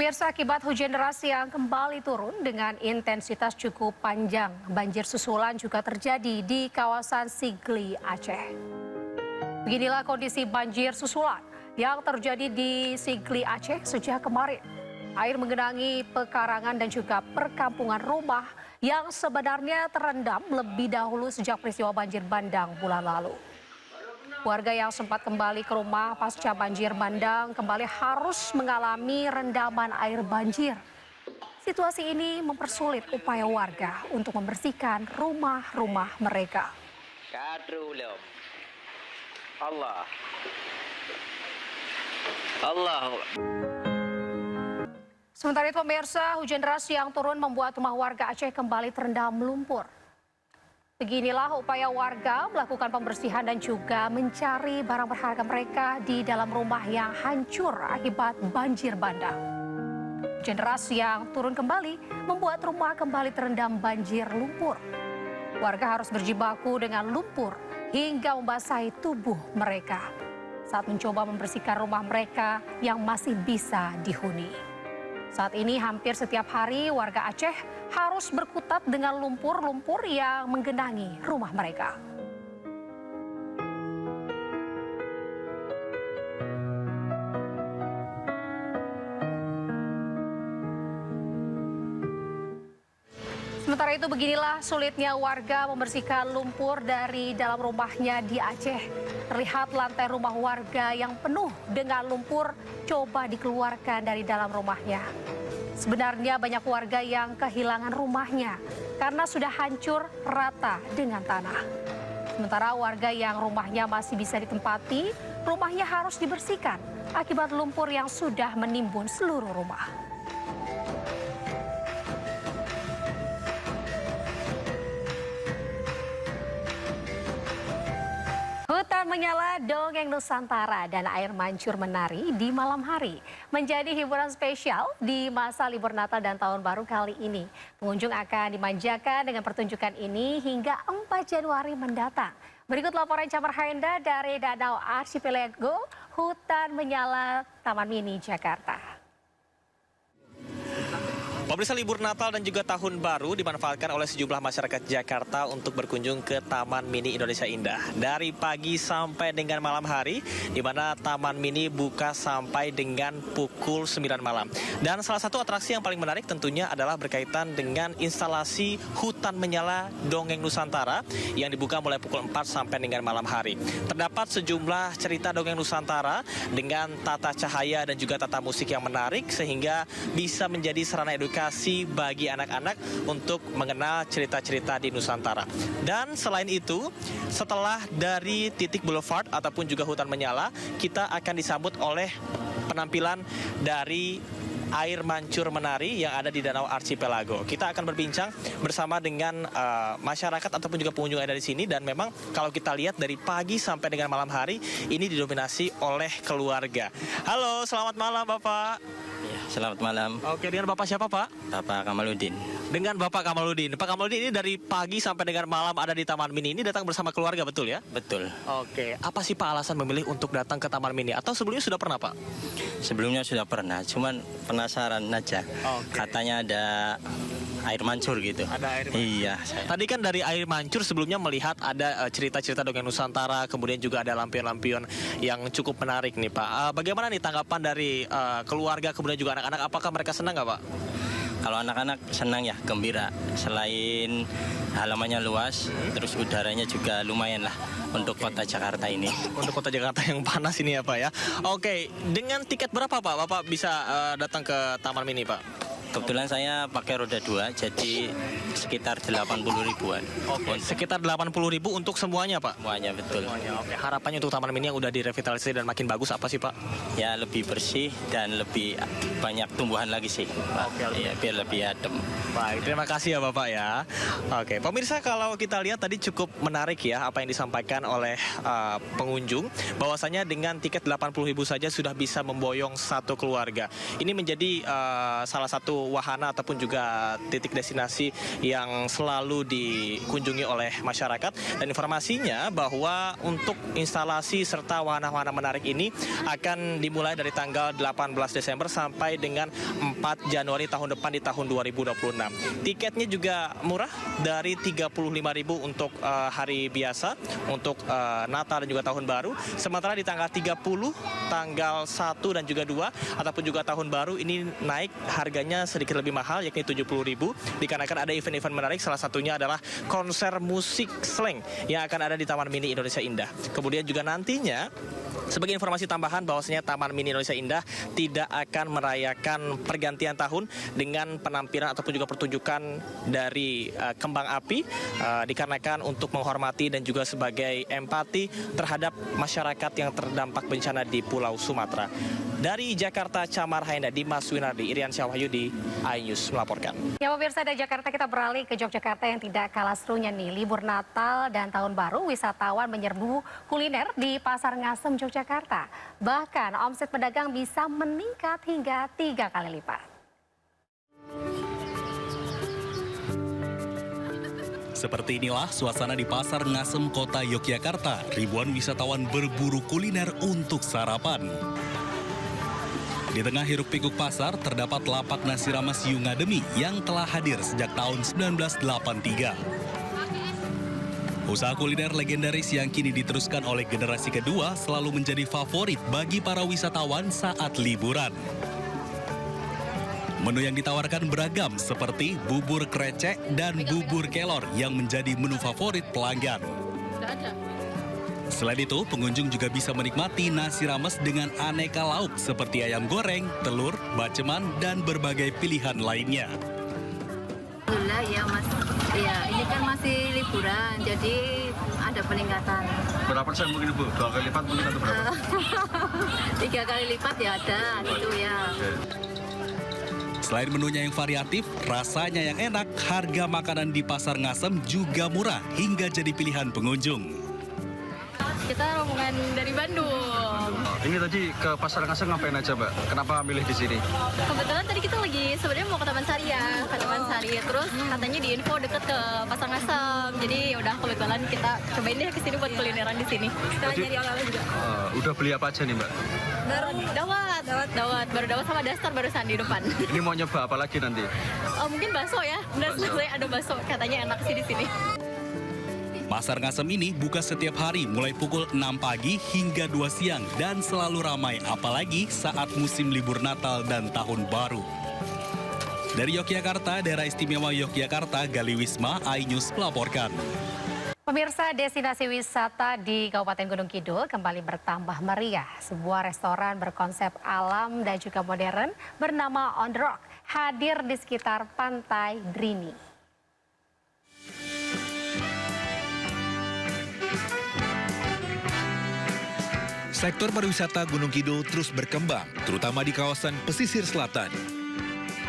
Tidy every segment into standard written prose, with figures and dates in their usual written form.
Pemirsa, akibat hujan deras yang kembali turun dengan intensitas cukup panjang, banjir susulan juga terjadi di kawasan Sigli, Aceh. Beginilah kondisi banjir susulan yang terjadi di Sigli, Aceh sejak kemarin. Air menggenangi pekarangan dan juga perkampungan rumah yang sebenarnya terendam lebih dahulu sejak peristiwa banjir bandang bulan lalu. Warga yang sempat kembali ke rumah pasca banjir bandang kembali harus mengalami rendaman air banjir. Situasi ini mempersulit upaya warga untuk membersihkan rumah-rumah mereka. Sementara itu pemirsa, hujan deras yang turun membuat rumah warga Aceh kembali terendam lumpur. Beginilah upaya warga melakukan pembersihan dan juga mencari barang berharga mereka di dalam rumah yang hancur akibat banjir bandang. Hujan deras yang turun kembali membuat rumah kembali terendam banjir lumpur. Warga harus berjibaku dengan lumpur hingga membasahi tubuh mereka saat mencoba membersihkan rumah mereka yang masih bisa dihuni. Saat ini hampir setiap hari warga Aceh harus berkutat dengan lumpur-lumpur yang menggenangi rumah mereka. Sementara itu beginilah sulitnya warga membersihkan lumpur dari dalam rumahnya di Aceh. Terlihat lantai rumah warga yang penuh dengan lumpur coba dikeluarkan dari dalam rumahnya. Sebenarnya banyak warga yang kehilangan rumahnya karena sudah hancur rata dengan tanah. Sementara warga yang rumahnya masih bisa ditempati, rumahnya harus dibersihkan akibat lumpur yang sudah menimbun seluruh rumah. Hutan menyala, dongeng Nusantara, dan air mancur menari di malam hari menjadi hiburan spesial di masa libur Natal dan Tahun Baru kali ini. Pengunjung akan dimanjakan dengan pertunjukan ini hingga 4 Januari mendatang. Berikut laporan Camar Haenda dari Danau Archipelago, Hutan Menyala, Taman Mini, Jakarta. Pemirsa, libur Natal dan juga Tahun Baru dimanfaatkan oleh sejumlah masyarakat Jakarta untuk berkunjung ke Taman Mini Indonesia Indah. Dari pagi sampai dengan malam hari, di mana Taman Mini buka sampai dengan pukul 9 malam. Dan salah satu atraksi yang paling menarik tentunya adalah berkaitan dengan instalasi Hutan Menyala Dongeng Nusantara yang dibuka mulai pukul 4 sampai dengan malam hari. Terdapat sejumlah cerita dongeng Nusantara dengan tata cahaya dan juga tata musik yang menarik sehingga bisa menjadi sarana edukasi bagi anak-anak untuk mengenal cerita-cerita di Nusantara. Dan selain itu, setelah dari titik Boulevard ataupun juga Hutan Menyala, kita akan disambut oleh penampilan dari air mancur menari yang ada di Danau Archipelago. Kita akan berbincang bersama dengan masyarakat ataupun juga pengunjung yang ada di sini, dan memang kalau kita lihat dari pagi sampai dengan malam hari ini didominasi oleh keluarga. Halo, selamat malam Bapak. Ya, selamat malam. Oke, dengan Bapak siapa Pak? Bapak Kamaludin. Dengan Bapak Kamaludin. Pak Kamaludin ini dari pagi sampai dengan malam ada di Taman Mini ini datang bersama keluarga, betul ya? Betul. Oke, apa sih Pak alasan memilih untuk datang ke Taman Mini? Atau sebelumnya sudah pernah Pak? Sebelumnya sudah pernah, cuman penasaran aja. Oke. Katanya ada air mancur gitu. Ada air mancur. Iya. Tadi kan dari air mancur sebelumnya melihat ada cerita-cerita dongeng Nusantara, kemudian juga ada lampion-lampion yang cukup menarik nih Pak. Bagaimana nih tanggapan dari keluarga kemudian juga anak-anak? Apakah mereka senang nggak Pak? Kalau anak-anak senang ya, gembira. Selain halamannya luas, terus udaranya juga lumayan lah untuk kota Jakarta ini. Untuk kota Jakarta yang panas ini ya Pak ya. Oke, dengan tiket berapa Pak Bapak bisa datang ke Taman Mini Pak? Kebetulan saya pakai roda 2, jadi sekitar 80 ribuan. Oke, sekitar 80 ribu untuk semuanya Pak? Semuanya, betul. Oke, harapannya untuk Taman Mini yang udah direvitalisasi dan makin bagus apa sih Pak? Ya, lebih bersih dan lebih banyak tumbuhan lagi sih. Oke, ya, biar lebih adem. Baik, terima kasih ya Bapak ya. Oke, pemirsa, kalau kita lihat tadi cukup menarik ya apa yang disampaikan oleh pengunjung, bahwasanya dengan tiket 80 ribu saja sudah bisa memboyong satu keluarga. Ini menjadi salah satu wahana ataupun juga titik destinasi yang selalu dikunjungi oleh masyarakat. Dan informasinya bahwa untuk instalasi serta wahana-wahana menarik ini akan dimulai dari tanggal 18 Desember sampai dengan 4 Januari tahun depan di tahun 2026. Tiketnya juga murah dari 35.000 untuk hari biasa, untuk Natal dan juga Tahun Baru. Sementara di tanggal 30, tanggal 1 dan juga 2 ataupun juga Tahun Baru ini naik harganya sedikit lebih mahal, yakni 70.000, dikarenakan ada event-event menarik. Salah satunya adalah konser musik slang yang akan ada di Taman Mini Indonesia Indah. Kemudian juga nantinya, sebagai informasi tambahan bahwasanya Taman Mini Indonesia Indah tidak akan merayakan pergantian tahun dengan penampilan ataupun juga pertunjukan dari kembang api, dikarenakan untuk menghormati dan juga sebagai empati terhadap masyarakat yang terdampak bencana di Pulau Sumatera. Dari Jakarta, Camar Haenda, Dimas Winardi, Irian Syahwahyudi, iNews melaporkan. Ya pemirsa, dari Jakarta kita beralih ke Yogyakarta yang tidak kalah serunya nih. Libur Natal dan Tahun Baru, wisatawan menyerbu kuliner di Pasar Ngasem, Yogyakarta. Bahkan omset pedagang bisa meningkat hingga 3 kali lipat. Seperti inilah suasana di Pasar Ngasem, Kota Yogyakarta. Ribuan wisatawan berburu kuliner untuk sarapan. Di tengah hiruk-pikuk pasar, terdapat lapak nasi rames Yungademi yang telah hadir sejak tahun 1983. Usaha kuliner legendaris yang kini diteruskan oleh generasi kedua selalu menjadi favorit bagi para wisatawan saat liburan. Menu yang ditawarkan beragam seperti bubur krecek dan bubur kelor yang menjadi menu favorit pelanggan. Selain itu, pengunjung juga bisa menikmati nasi rames dengan aneka lauk seperti ayam goreng, telur, baceman, dan berbagai pilihan lainnya. Alhamdulillah ya Mas, ya ini kan masih liburan, jadi ada peningkatan. Berapa persen mungkin Bu? 2 kali lipat mungkin atau berapa? 3 kali lipat ya ada, gitu ya. Selain menunya yang variatif, rasanya yang enak, harga makanan di Pasar Ngasem juga murah hingga jadi pilihan pengunjung. Kita rombongan dari Bandung. Ini tadi ke Pasar Ngasem ngapain aja Mbak? Kenapa milih di sini? Kebetulan tadi kita lagi sebenarnya mau ke Taman Sari ya, terus katanya di info deket ke Pasar Ngasem. Jadi udah kebetulan kita cobain deh kesini buat kulineran di sini. Kita nyari oleh-oleh juga. Udah beli apa aja nih Mbak? Baru dawat sama daster barusan di depan. Ini mau nyoba apa lagi nanti? Mungkin bakso ya, benar saya ada bakso, katanya enak sih di sini. Pasar Ngasem ini buka setiap hari mulai pukul 6 pagi hingga 2 siang dan selalu ramai apalagi saat musim libur Natal dan Tahun Baru. Dari Yogyakarta, Daerah Istimewa Yogyakarta, Gali Wisma, iNews melaporkan. Pemirsa, destinasi wisata di Kabupaten Gunung Kidul kembali bertambah meriah. Sebuah restoran berkonsep alam dan juga modern bernama On The Rock hadir di sekitar Pantai Drini. Sektor pariwisata Gunung Kidul terus berkembang, terutama di kawasan pesisir selatan.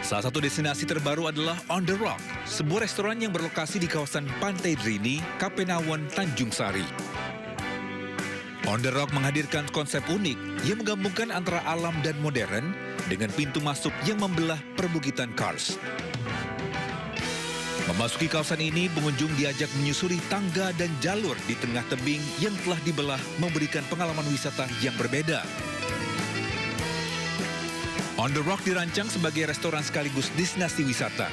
Salah satu destinasi terbaru adalah On The Rock, sebuah restoran yang berlokasi di kawasan Pantai Drini, Kapenawon, Tanjung Sari. On The Rock menghadirkan konsep unik yang menggabungkan antara alam dan modern dengan pintu masuk yang membelah perbukitan Kars. Memasuki kawasan ini, pengunjung diajak menyusuri tangga dan jalur di tengah tebing yang telah dibelah memberikan pengalaman wisata yang berbeda. On The Rock dirancang sebagai restoran sekaligus destinasi wisata.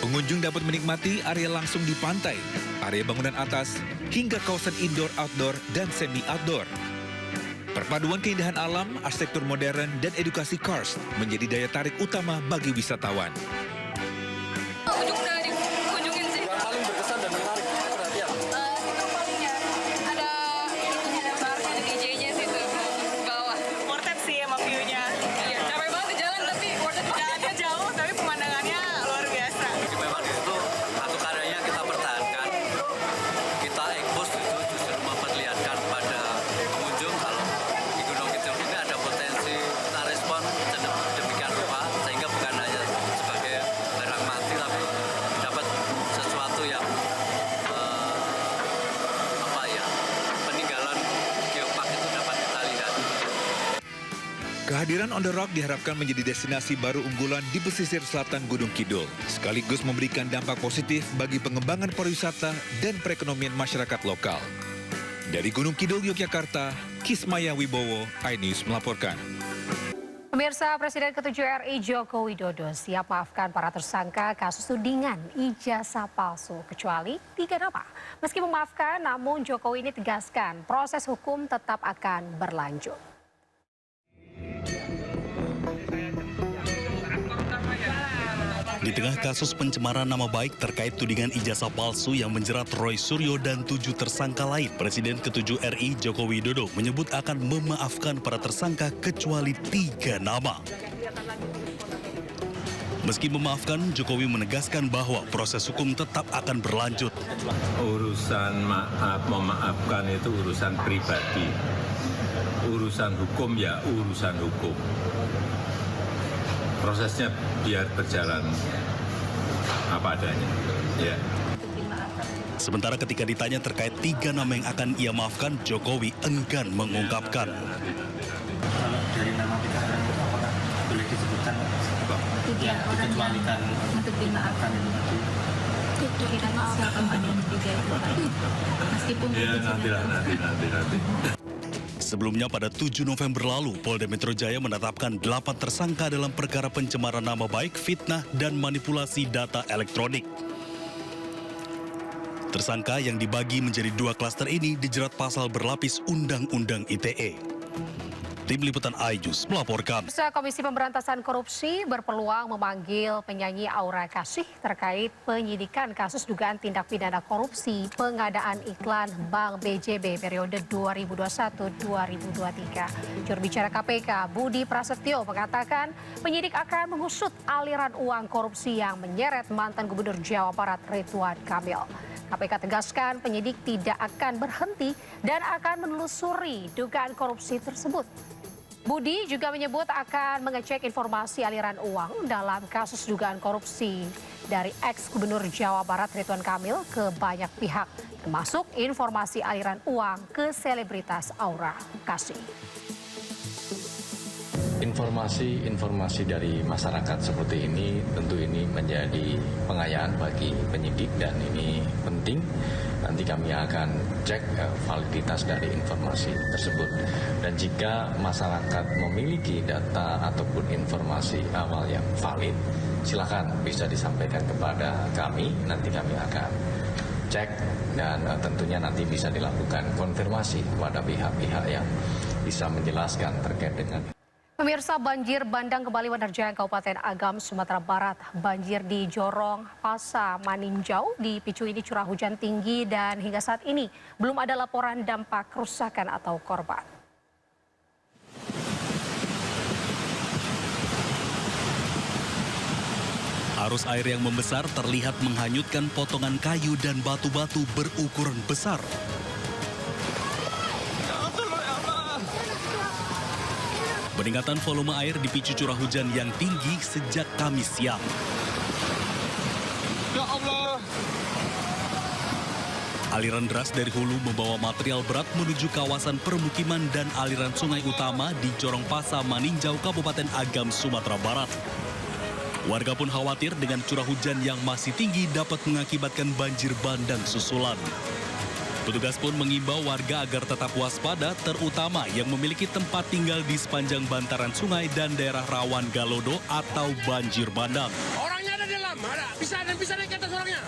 Pengunjung dapat menikmati area langsung di pantai, area bangunan atas, hingga kawasan indoor-outdoor dan semi-outdoor. Perpaduan keindahan alam, arsitektur modern, dan edukasi Kars menjadi daya tarik utama bagi wisatawan. Sehingga bukan hanya sebagai Taman On The Rock diharapkan menjadi destinasi baru unggulan di pesisir selatan Gunung Kidul, sekaligus memberikan dampak positif bagi pengembangan pariwisata dan perekonomian masyarakat lokal. Dari Gunung Kidul, Yogyakarta, Kismaya Wibowo, iNews melaporkan. Pemirsa, Presiden ke-7 RI Joko Widodo siap maafkan para tersangka kasus tudingan ijazah palsu, kecuali 3 nama. Meski memaafkan, namun Jokowi ini tegaskan proses hukum tetap akan berlanjut. Di tengah kasus pencemaran nama baik terkait tudingan ijazah palsu yang menjerat Roy Suryo dan 7 tersangka lain, Presiden ke-7 RI Joko Widodo menyebut akan memaafkan para tersangka kecuali 3 nama. Meski memaafkan, Jokowi menegaskan bahwa proses hukum tetap akan berlanjut. Urusan memaafkan itu urusan pribadi. Urusan hukum ya urusan hukum. Prosesnya biar berjalan apa adanya. Ya. Sementara ketika ditanya terkait 3 nama yang akan ia maafkan, Jokowi enggan mengungkapkan. Kalau dari nama 3 orang itu apakah boleh disebutkan yang dikecualikan untuk dimaafkan itu tadi? Kita siapa ada yang 3 itu tadi? Meskipun ya nanti. Sebelumnya pada 7 November lalu, Polda Metro Jaya menetapkan 8 tersangka dalam perkara pencemaran nama baik, fitnah, dan manipulasi data elektronik. Tersangka yang dibagi menjadi 2 klaster ini dijerat pasal berlapis Undang-Undang ITE. Tim Liputan iNews melaporkan. Komisi Pemberantasan Korupsi berpeluang memanggil penyanyi Aura Kasih terkait penyidikan kasus dugaan tindak pidana korupsi pengadaan iklan Bank BJB periode 2021-2023. Juru bicara KPK Budi Prasetyo mengatakan penyidik akan mengusut aliran uang korupsi yang menyeret mantan Gubernur Jawa Barat Ridwan Kamil. KPK tegaskan penyidik tidak akan berhenti dan akan menelusuri dugaan korupsi tersebut. Budi juga menyebut akan mengecek informasi aliran uang dalam kasus dugaan korupsi dari ex-Gubernur Jawa Barat Ridwan Kamil ke banyak pihak, termasuk informasi aliran uang ke selebritas Aura Kasih. Informasi dari masyarakat seperti ini tentu ini menjadi pengayaan bagi penyidik dan ini penting. Nanti kami akan cek validitas dari informasi tersebut. Dan jika masyarakat memiliki data ataupun informasi awal yang valid, silakan bisa disampaikan kepada kami. Nanti kami akan cek dan tentunya nanti bisa dilakukan konfirmasi kepada pihak-pihak yang bisa menjelaskan terkait dengan. Pemirsa, banjir bandang kembali menerjang Kabupaten Agam, Sumatera Barat. Banjir di Jorong, Pasa, Maninjau dipicu ini curah hujan tinggi dan hingga saat ini belum ada laporan dampak kerusakan atau korban. Arus air yang membesar terlihat menghanyutkan potongan kayu dan batu-batu berukuran besar. Peningkatan volume air dipicu curah hujan yang tinggi sejak Kamis siang. Ya Allah. Aliran deras dari hulu membawa material berat menuju kawasan permukiman dan aliran sungai utama di Jorong Pasa, Maninjau, Kabupaten Agam, Sumatera Barat. Warga pun khawatir dengan curah hujan yang masih tinggi dapat mengakibatkan banjir bandang susulan. Petugas pun mengimbau warga agar tetap waspada, terutama yang memiliki tempat tinggal di sepanjang bantaran sungai dan daerah rawan galodo atau banjir bandang. Orangnya ada di dalam, ada. Bisa naik ke atas orangnya.